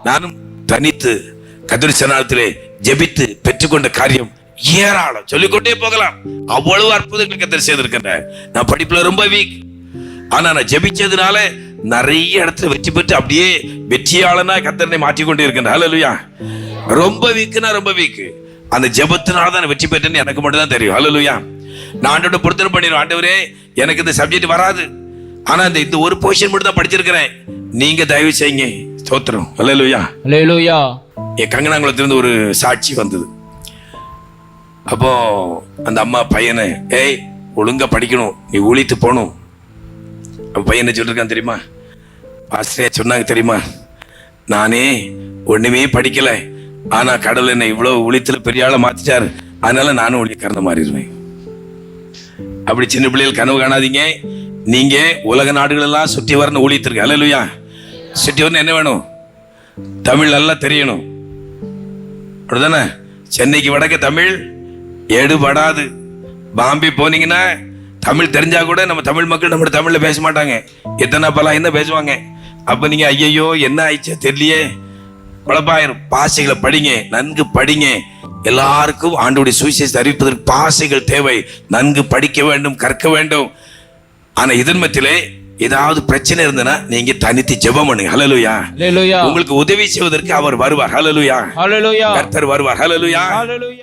நானும் தனித்து கதிர் சனாலத்திலே ஜெபித்து பெற்றுக்கொண்ட காரியம் ஏராளம், சொல்லிக்கொண்டே போகலாம். அவ்வளவு அற்புதங்கள் கத்தர் செய்திருக்கின்றேன். நான் படிப்புல ரொம்ப வீக், ஆனா நான் ஜெபிச்சதுனால நிறைய இடத்துல வெற்றி பெற்று அப்படியே வெற்றியாளனா கத்தரனை மாற்றிக்கொண்டே இருக்கின்றேன். ஹல்லேலூயா. ரொம்ப வீக்குன்னா ரொம்ப வீக், அந்த ஜெபத்தினாலதான் வெற்றி பெற்றேன்னு எனக்கு மட்டும் தான் தெரியும். ஹல்லேலூயா. நான் ஆண்டோட பொருத்தனை பண்ணிடுவேன், ஆண்டவரே எனக்கு இந்த சப்ஜெக்ட் வராது, ஆனா இந்த ஒரு பொசிஷன் மட்டும் தான் படிச்சிருக்கிறேன், நீங்க தயவு செய்யுங்க. ஸ்தோத்திரம். ஹல்லேலூயா. ஹல்லேலூயா. என் கங்கனாங்குளத்திலிருந்து ஒரு சாட்சி வந்தது. அப்போ அந்த அம்மா பையனை, ஏய் ஒழுங்கா படிக்கணும், நீ ஊழித்து போகணும். பையனை சொல்லிருக்கான் தெரியுமா, பாஸ்டரே சொன்னாங்க தெரியுமா, நானே ஒண்ணுமே படிக்கல, ஆனா கடவுள் என்ன இவ்வளவு ஊழியத்துல பெரிய ஆளை மாத்திட்டாரு, அதனால நானும் ஊழியக்காரன மாறிடுவேன். அப்படி சின்ன பிள்ளைகள் கனவு காணாதீங்க. நீங்க உலக நாடுகள் எல்லாம் சுற்றி வரணும் ஊழியத்திற்கு. ஹல்லேலூயா. சுற்றி வரணும் என்ன வேணும்? தமிழ் நல்லா தெரியணும், அப்படிதானே? சென்னைக்கு வடக்க தமிழ் எடுபடாது. பாம்பே போனீங்கன்னா தமிழ் தெரிஞ்சா கூட நம்ம தமிழ் மக்கள் நம்ம தமிழ்ல பேச மாட்டாங்க, எத்தனை பல என்ன பேசுவாங்க. அப்ப நீங்க ஐயோ என்ன ஆயிடுச்சா தெரியலையே, குழப்பாயிரும். பாசைகளை படிங்க, நன்கு படிங்க. எல்லாருக்கும் ஆண்டவருடைய சுவிசேஷத்தை அறிவிப்பதற்கு பாசைகள் தேவை. நன்கு படிக்க வேண்டும், கற்க வேண்டும். ஆனா இதன் மத்தியிலே ஏதாவது பிரச்சனை இருந்தனா நீங்க தனித்து ஜெபம் பண்ணுங்க. ஹல்லேலூயா. ஹல்லேலூயா. உங்களுக்கு உதவி செய்வதற்கு அவர் வருவார். ஹல்லேலூயா. ஹல்லேலூயா. கர்த்தர் வருவார். ஹல்லேலூயா. ஹல்லேலூயா.